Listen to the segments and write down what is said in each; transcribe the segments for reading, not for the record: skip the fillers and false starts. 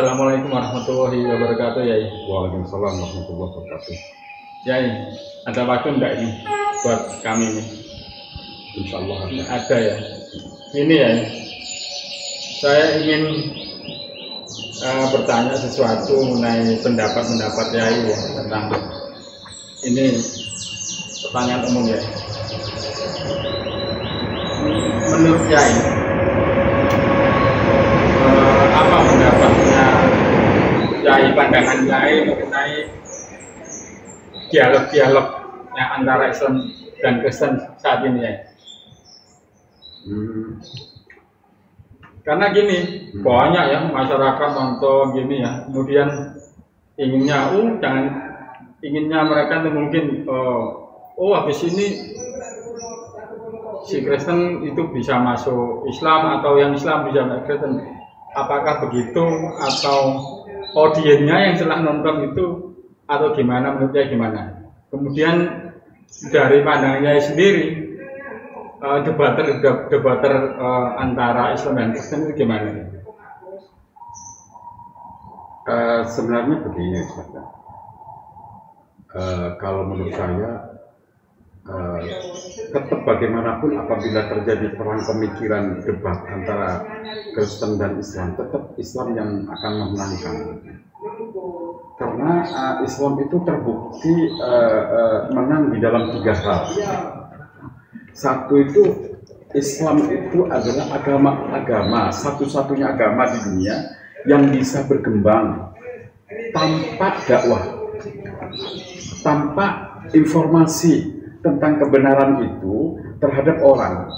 Assalamualaikum warahmatullahi wabarakatuh, Yai. Waalaikumsalam warahmatullahi wabarakatuh. Yai, ada waktu enggak ini buat kami ini? Insya Allah Ada ya. Ini ya, saya ingin bertanya sesuatu mengenai pendapat Yai ya, tentang ini pertanyaan umum ya. Menurut Yai, apa pendapatnya Yai, pandangan Yai mengenai dialog-dialog yang antara Islam dan Kristen saat ini ya? Karena gini, banyak ya masyarakat nonton gini ya, kemudian inginnya mereka tuh mungkin habis ini si Kristen itu bisa masuk Islam atau yang Islam bisa masuk Kristen. Apakah begitu atau audiennya yang setelah nonton itu atau gimana, menurutnya gimana? Kemudian dari pandangannya sendiri, debater antara Islam dan Kristen itu gimana? Sebenarnya begini, Ustaz. Kalau menurut saya, tetap bagaimanapun apabila terjadi perang pemikiran debat antara Kristen dan Islam, tetap Islam yang akan memenangkan. Karena Islam itu terbukti menang di dalam 3 hal. Satu itu, Islam itu adalah agama satu-satunya agama di dunia yang bisa berkembang tanpa dakwah, tanpa informasi tentang kebenaran itu terhadap orang.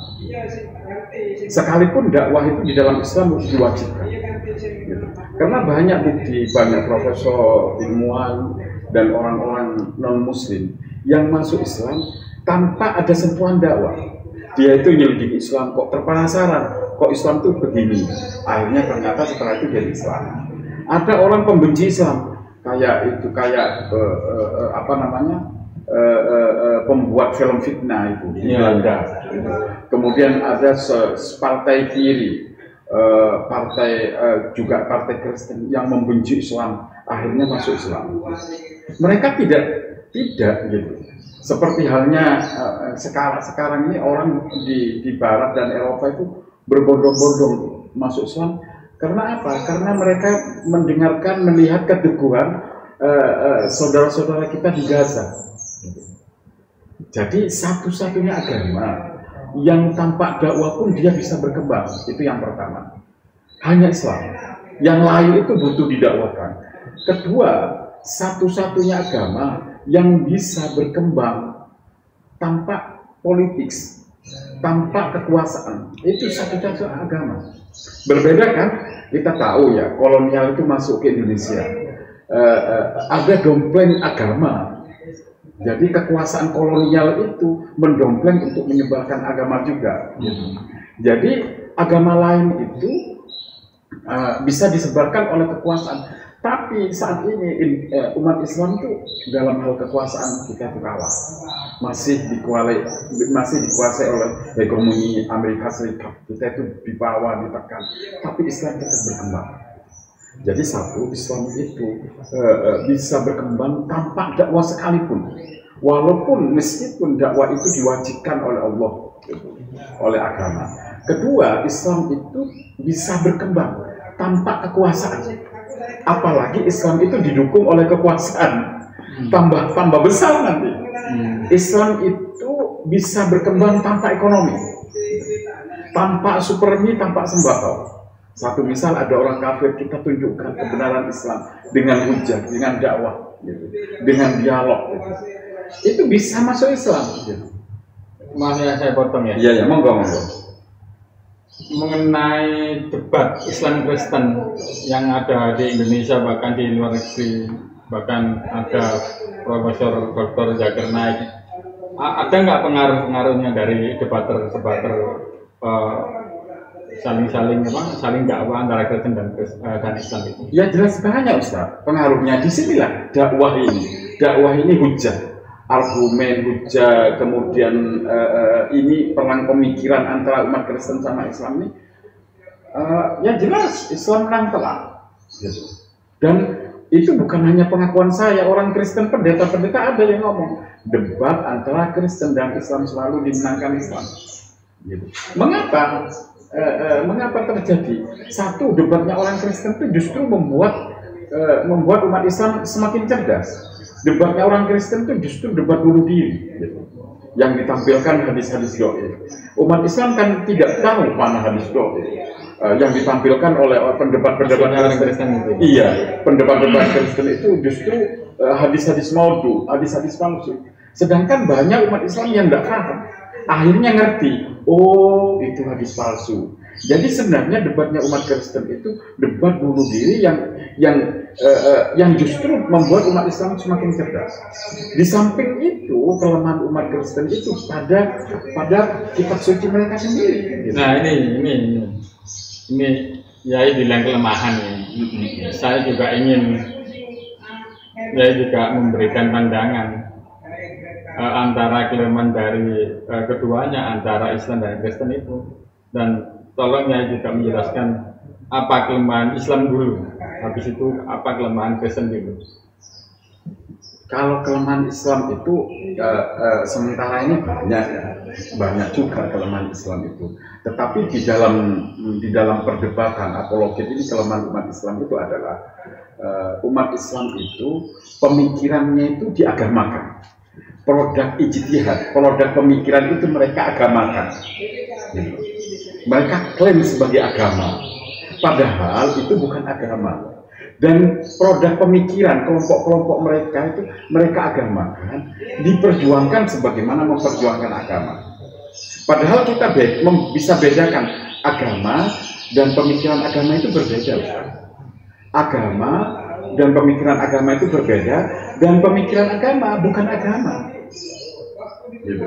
Sekalipun dakwah itu di dalam Islam diwajibkan. Gitu. Karena banyak bukti, banyak profesor, ilmuwan, dan orang-orang non-muslim yang masuk Islam tanpa ada sentuhan dakwah. Dia itu nyelidiki Islam, kok terpenasaran, kok Islam tuh begini. Akhirnya ternyata setelah itu jadi Islam. Ada orang pembenci Islam, kayak pembuat film fitnah itu di Belanda. Kemudian ada partai kiri, juga partai Kristen yang membenci Islam, akhirnya masuk Islam. Mereka tidak gitu. Seperti halnya sekarang ini orang di Barat dan Eropa itu berbondong-bondong masuk Islam. Karena apa? Karena mereka melihat keteguhan saudara-saudara kita di Gaza. Jadi satu-satunya agama yang tanpa dakwah pun dia bisa berkembang. Itu yang pertama. Hanya Islam. Yang lain itu butuh didakwakan. Kedua, satu-satunya agama yang bisa berkembang tanpa politik, tanpa kekuasaan. Itu satu-satunya agama. Berbeda kan? Kita tahu ya, kolonial itu masuk ke Indonesia. Ada dompleng agama. Jadi kekuasaan kolonial itu mendompleng untuk menyebarkan agama juga. Jadi agama lain itu bisa disebarkan oleh kekuasaan. Tapi saat ini umat Islam itu dalam hal kekuasaan kita kalah. Masih dikuasai oleh hegemoni Amerika Serikat. Kita itu di bawah, ditekan. Tapi Islam tetap berkembang. Jadi satu, Islam itu bisa berkembang tanpa dakwah sekalipun. Walaupun meskipun dakwah itu diwajibkan oleh Allah, oleh agama. Kedua, Islam itu bisa berkembang tanpa kekuasaan. Apalagi Islam itu didukung oleh kekuasaan. Tambah besar nanti. Islam itu bisa berkembang tanpa ekonomi. Tanpa supermi, tanpa sembako. Satu misal, ada orang kafir, kita tunjukkan kebenaran Islam dengan hujah, dengan dakwah, gitu, dengan dialog. Gitu. Itu bisa masuk Islam. Gitu. Maaf ya, saya potong ya. Iya, monggo. Mengenai debat Islam Kristen yang ada di Indonesia, bahkan di luar negeri, bahkan ada Profesor Dr. Zakir Naik. Ada nggak pengaruh-pengaruhnya dari debater saling dakwah antara Kristen dan Islam itu? Ya jelas banyak, Ustaz. Pengaruhnya di sinilah dakwah ini. Dakwah ini hujah, argumen hujah, kemudian ini perang pemikiran antara umat Kristen sama Islam ini. Ya jelas Islam menang telak. Gitu. Dan itu bukan hanya pengakuan saya, orang Kristen, pendeta-pendeta ada yang ngomong debat antara Kristen dan Islam selalu dimenangkan Islam. Gitu. Mengapa? Mengapa terjadi? Satu, debatnya orang Kristen itu justru membuat umat Islam semakin cerdas. Debatnya orang Kristen itu justru debat bunuh diri. Gitu. Yang ditampilkan hadis-hadis doa. Umat Islam kan tidak tahu mana hadis doa. Yang ditampilkan oleh pendebat-pendebat Kristen itu. Iya, pendebat-pendebat Kristen itu justru hadis-hadis maudhu, hadis-hadis palsu. Sedangkan banyak umat Islam yang tidak paham. Akhirnya ngerti, oh itu hadis palsu. Jadi sebenarnya debatnya umat Kristen itu debat bunuh diri yang justru membuat umat Islam semakin cerdas. Di samping itu kelemahan umat Kristen itu pada kitab suci mereka sendiri. Gitu. Nah ini ya bilang kelemahan ya. Saya juga ingin memberikan pandangan antara kelemahan dari keduanya, antara Islam dan Kristen itu, dan tolong ya juga menjelaskan apa kelemahan Islam dulu, habis itu apa kelemahan Kristen dulu. Kalau kelemahan Islam itu sementara ini banyak juga kelemahan Islam itu. Tetapi di dalam perdebatan apologet ini kelemahan umat Islam itu adalah umat Islam itu pemikirannya itu diagamakan. Produk ijtihad, produk pemikiran itu mereka agamakan. Mereka klaim sebagai agama, padahal itu bukan agama. Dan produk pemikiran kelompok-kelompok mereka itu mereka agamakan, diperjuangkan sebagaimana memperjuangkan agama. Padahal kita bisa bedakan agama dan pemikiran agama itu berbeda. Agama dan pemikiran agama itu berbeda, dan pemikiran agama bukan agama. Gitu.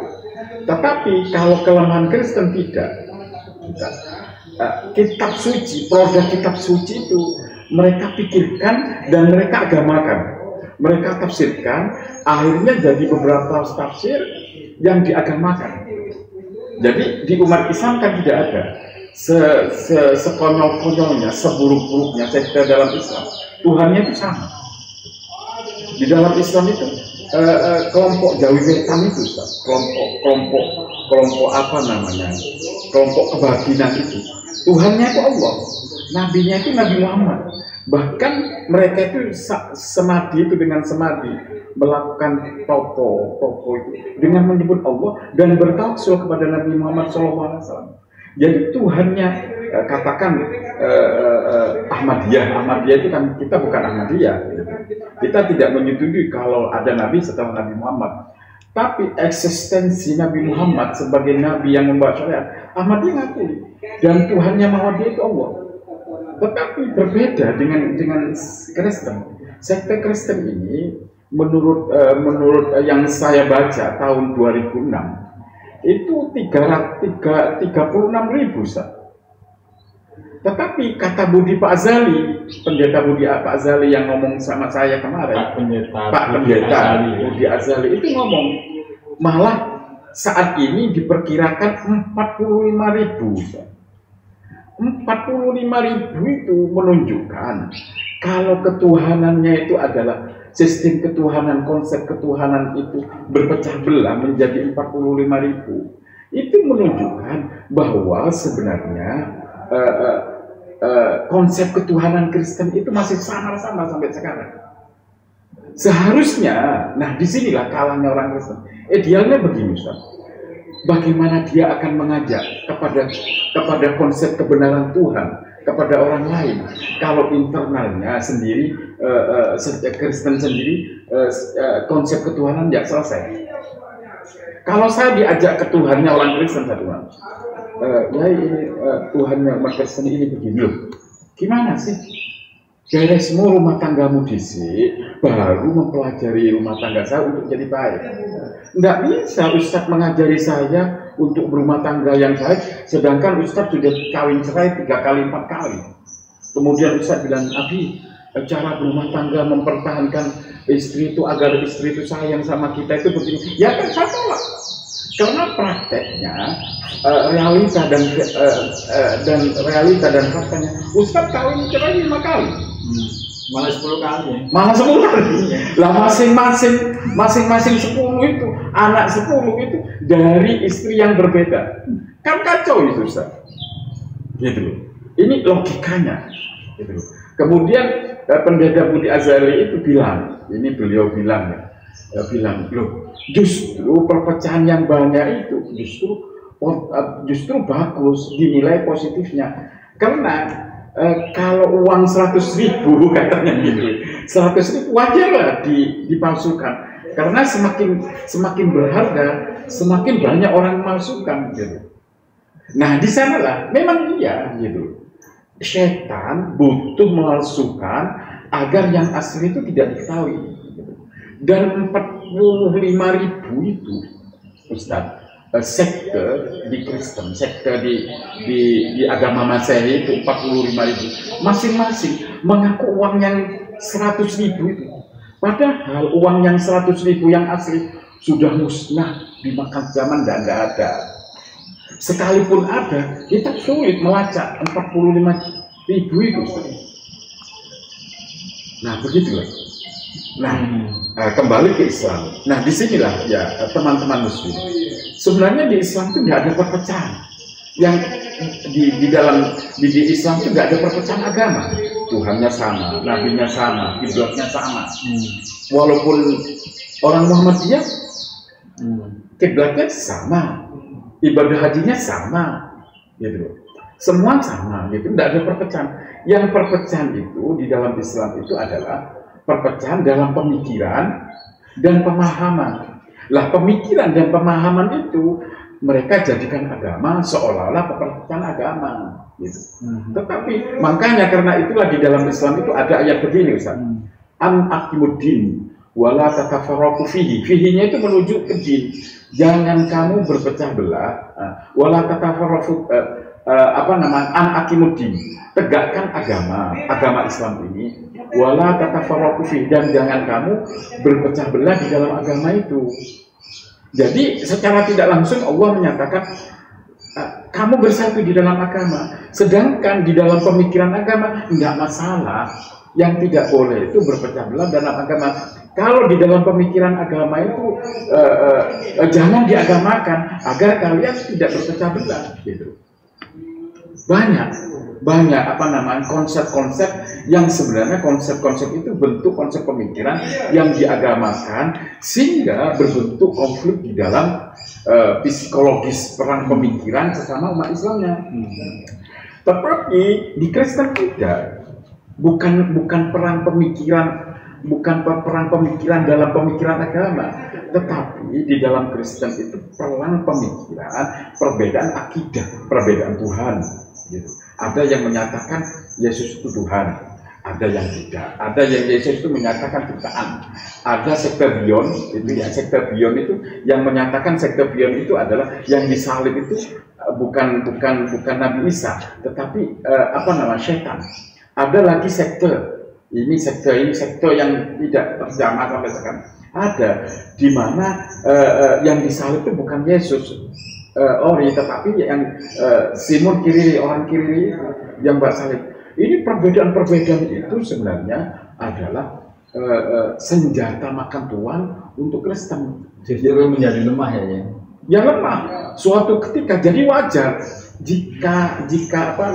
Tetapi kalau kelemahan Kristen tidak. Kitab suci, produk kitab suci itu mereka pikirkan dan mereka agamakan, mereka tafsirkan, akhirnya jadi beberapa tafsir yang diagamakan. Jadi di umat Islam kan tidak ada sekonyol-konyolnya, seburuk-buruknya sekte dalam Islam. Tuhannya itu sama. Di dalam Islam itu kelompok Jawi Wetan itu, kelompok apa namanya? Kelompok kebabinan itu. Tuhannya itu Allah, nabinya itu Nabi Muhammad. Bahkan mereka itu semadi itu dengan semadi melakukan topo itu dengan menyebut Allah dan bertawassul kepada Nabi Muhammad SAW. Jadi Tuhannya katakan Ahmadiyah itu kan kita bukan Ahmadiyah. Kita tidak menyetujui kalau ada Nabi setelah Nabi Muhammad. Tapi eksistensi Nabi Muhammad sebagai Nabi yang membawa syariat, Ahmadiyah ngakui. Dan Tuhannya Muhammadiyah itu Allah. Tetapi berbeda dengan Kristen. Sekte Kristen ini menurut yang saya baca tahun 2006 itu 36.000. Tetapi kata Budi Pak Azali, pendeta Budi Pak Azali yang ngomong sama saya kemarin, Pak Pendeta Budi Azali itu ngomong malah saat ini diperkirakan 45.000. 45.000 itu menunjukkan kalau ketuhanannya itu adalah sistem ketuhanan, konsep ketuhanan itu berpecah belah menjadi 45.000. Itu menunjukkan bahwa sebenarnya konsep ketuhanan Kristen itu masih sama-sama sampai sekarang. Seharusnya, nah disinilah kalahnya orang Kristen. Idealnya begini, Ustaz. Bagaimana dia akan mengajak kepada konsep kebenaran Tuhan kepada orang lain kalau internalnya sendiri Kristen sendiri konsep ketuhanan tidak selesai. Kalau saya diajak ke Tuhannya orang Kristen satu ya ini Tuhannya umat Kristen ini begini loh. Gimana sih? Beresmu rumah tanggamu disik, baru mempelajari rumah tangga saya untuk jadi baik. Nggak bisa Ustadz mengajari saya untuk berumah tangga yang baik, sedangkan Ustadz sudah kawin cerai 3 kali 4 kali. Kemudian Ustadz bilang, Abi, cara berumah tangga mempertahankan istri itu agar istri itu sayang sama kita itu begini. Ya kan saya tolak. Karena prakteknya realita dan faktanya Ustadz kawin cerai 5 kali. Malah 10 kali ya. Malah 10 kali. Lah masing-masing 10 itu, anak 10 itu dari istri yang berbeda. Kan kacau itu, Ustaz. Gitu. Ini logikanya. Gitu. Kemudian pendeta Budi Azali itu bilang, ini beliau bilang ya, bilang, loh, justru perpecahan yang banyak itu justru bagus, dinilai positifnya. Karena kalau uang 100.000 katanya gitu, 100.000 wajar lah dipalsukan. Karena semakin berharga, semakin banyak orang memalsukan gitu. Nah di sanalah memang iya gitu. Setan butuh memalsukan agar yang asli itu tidak diketahui. Dan 45.000 itu, Ustaz, sekte di Kristen, sekte di agama Masehi itu 45.000. Masing-masing mengaku uang yang 100.000 itu. Padahal uang yang 100.000 yang asli sudah musnah dimakan zaman dan tidak ada. Sekalipun ada, kita sulit melacak 45.000 itu. Nah, begitulah. Nah, kembali ke Islam. Nah, disinilah ya teman-teman Muslim. Sebenarnya di Islam itu tidak ada perpecahan. Yang di dalam Islam itu tidak ada perpecahan agama. Tuhannya sama, nabinya sama, kiblatnya sama. Walaupun orang Muhammadiyah, kiblatnya sama. Ibadah hajinya sama, gitu. Semua sama, gitu. Tidak ada perpecahan. Yang perpecahan itu di dalam Islam itu adalah perpecahan dalam pemikiran dan pemahaman. Lah pemikiran dan pemahaman itu mereka jadikan agama seolah-olah perpecahan agama, gitu. Tetapi makanya karena itulah di dalam Islam itu ada ayat begini, Ustaz. An aqimuddin wala tatafarraqu fihi. Fihinya itu menuju ke din. Jangan kamu berpecah belah, wala tatafarraqu an aqimuddin. Tegakkan agama Islam ini, wala tatafarraqu fihi, dan jangan kamu berpecah belah di dalam agama itu. Jadi secara tidak langsung Allah menyatakan kamu bersatu di dalam agama, sedangkan di dalam pemikiran agama enggak masalah. Yang tidak boleh itu berpecah belah dalam agama. Kalau di dalam pemikiran agama itu jangan diagamakan agar kalian tidak berpecah belah, gitu. Banyak konsep-konsep yang sebenarnya konsep-konsep itu bentuk konsep pemikiran yang diagamakan sehingga berbentuk konflik di dalam psikologis perang pemikiran sesama umat Islamnya. Tetapi di Kristen tidak. Bukan perang pemikiran, bukan perang pemikiran dalam pemikiran agama, tetapi di dalam Kristen itu perang pemikiran, perbedaan akidah, perbedaan Tuhan. Gitu. Ada yang menyatakan Yesus itu Tuhan, ada yang tidak. Ada yang Yesus itu menyatakan ciptaan. Ada sekte Bion, itu ya sekte Bion itu yang menyatakan sekte Bion itu adalah yang disalib itu bukan Nabi Isa, tetapi setan. Ada lagi sekte sekte yang tidak terjamah sampai sekarang. Ada di mana yang disalib itu bukan Yesus tetapi yang Simon Kiriri, orang Kiriri yang bersalib. Ini perbedaan-perbedaan itu sebenarnya adalah senjata makan tuan untuk Kristen. Justru menjadi lemah ya. Ya lemah. Suatu ketika jadi wajar jika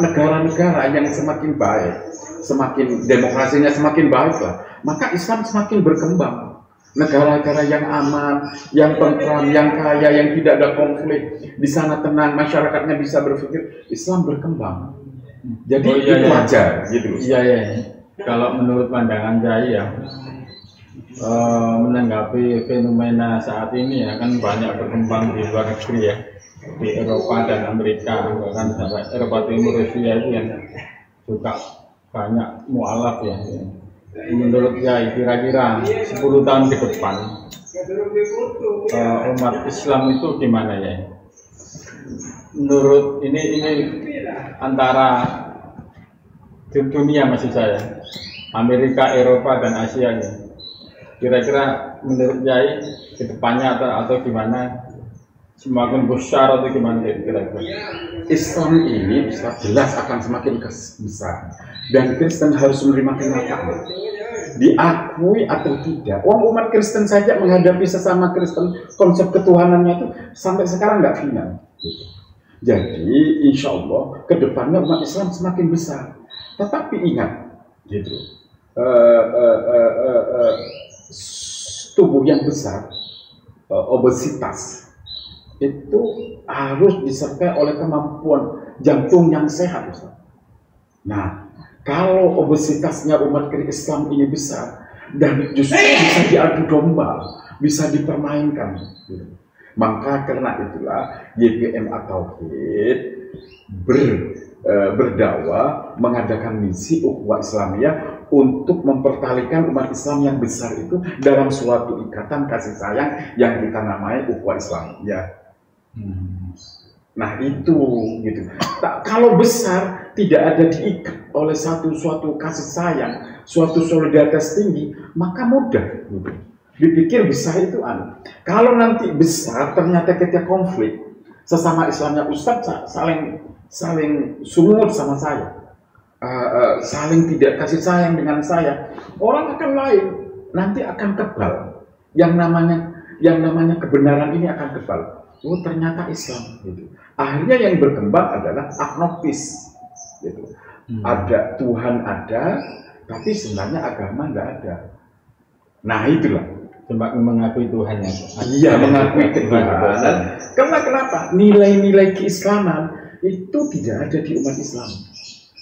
negara-negara yang semakin baik, semakin demokrasinya semakin baik lah, maka Islam semakin berkembang. Negara-negara yang aman, yang tentram, yang kaya, yang tidak ada konflik, di sana tenang, masyarakatnya bisa berpikir, Islam berkembang. Jadi itu wajar, gitu. Iya. Kalau menurut pandangan saya menanggapi fenomena saat ini ya kan banyak berkembang di luar negeri ya, di Eropa dan Amerika, bahkan sampai Eropa Timur, Rusia itu yang juga banyak mualaf ya. Menurut saya kira-kira 10 tahun ke depan umat Islam itu gimana ya? Menurut ini antara dunia maksud saya, Amerika, Eropa dan Asia ini. Kira-kira menurut saya ke depannya atau gimana semakin besar atau gimana kira-kira? Islam ini bisa jelas akan semakin besar dan Kristen harus menerima kenyataan, diakui atau tidak. Umat Kristen saja menghadapi sesama Kristen konsep ketuhanannya itu sampai sekarang nggak final. Gitu. Jadi insya Allah kedepannya umat Islam semakin besar. Tetapi ingat, gitu, tubuh yang besar, obesitas itu harus disertai oleh kemampuan jantung yang sehat, Ustaz. Nah, kalau obesitasnya umat Islam ini besar dan justru bisa diadu domba, bisa dipermainkan, maka karena itulah YPM atau berdakwah mengadakan misi ukhuwah Islamiyah untuk mempertalikan umat Islam yang besar itu dalam suatu ikatan kasih sayang yang kita namai ukhuwah Islamiyah. Nah itu gitu. Kalau besar tidak ada diikat oleh suatu kasih sayang, suatu solidaritas tinggi, maka mudah gitu. Dipikir besar itu Kalau nanti besar ternyata ketika konflik sesama Islamnya, Ustaz saling sumut sama saya, saling tidak kasih sayang dengan saya, orang akan lain, nanti akan kebal. Yang namanya kebenaran ini akan kebal. Oh ternyata Islam gitu. Akhirnya yang berkembang adalah agnostis gitu. Ada Tuhan ada, tapi sebenarnya agama nggak ada. Nah itulah cuma mengakui Tuhan ya. Iya, mengakui ketuhanan. Karena kenapa? Nilai-nilai keislaman itu tidak ada di umat Islam.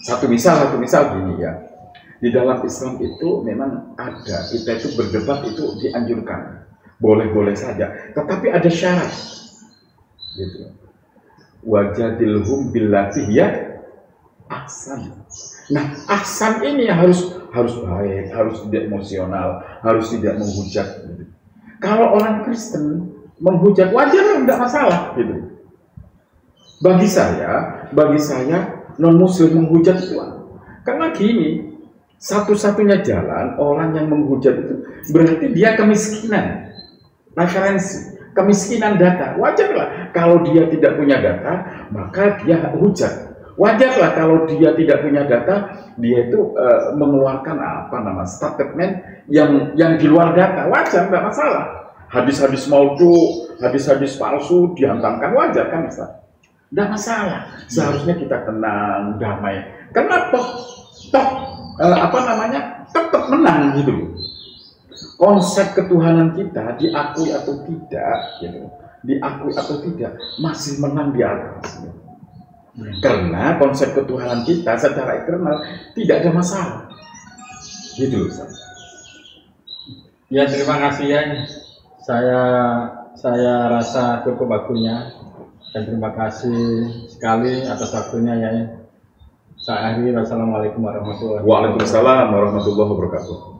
Satu misal gini ya. Di dalam Islam itu memang ada, kita itu berdebat itu dianjurkan. Boleh-boleh saja, tetapi ada syarat. Gitu. Wajadilhum billati hiya ahsan. Nah, ahsan ini harus baik, harus tidak emosional, harus tidak menghujat. Gitu. Kalau orang Kristen menghujat wajar, tidak masalah. Gitu. Bagi saya non Muslim menghujat itu, karena gini, satu-satunya jalan orang yang menghujat itu berarti dia kemiskinan referensi. Kemiskinan data, wajarlah kalau dia tidak punya data, maka dia hujat. Wajarlah kalau dia tidak punya data, dia itu mengeluarkan statement yang di luar data, wajar, tidak masalah. Hadis-hadis maudhu, hadis-hadis palsu dihantamkan, wajar kan, Ustaz? Tidak masalah. Seharusnya kita tenang, damai. Kenapa? Tetap menang gitu. Konsep ketuhanan kita diakui atau tidak, gitu. Diakui atau tidak masih menang di atas. Gitu. Karena konsep ketuhanan kita secara eksternal tidak ada masalah. Gitu, Ustaz. Ya terima kasih ya. Saya rasa cukup waktunya dan terima kasih sekali atas waktunya ya. Saya akhiri. Wassalamualaikum warahmatullahi wabarakatuh. Waalaikumsalam warahmatullahi wabarakatuh.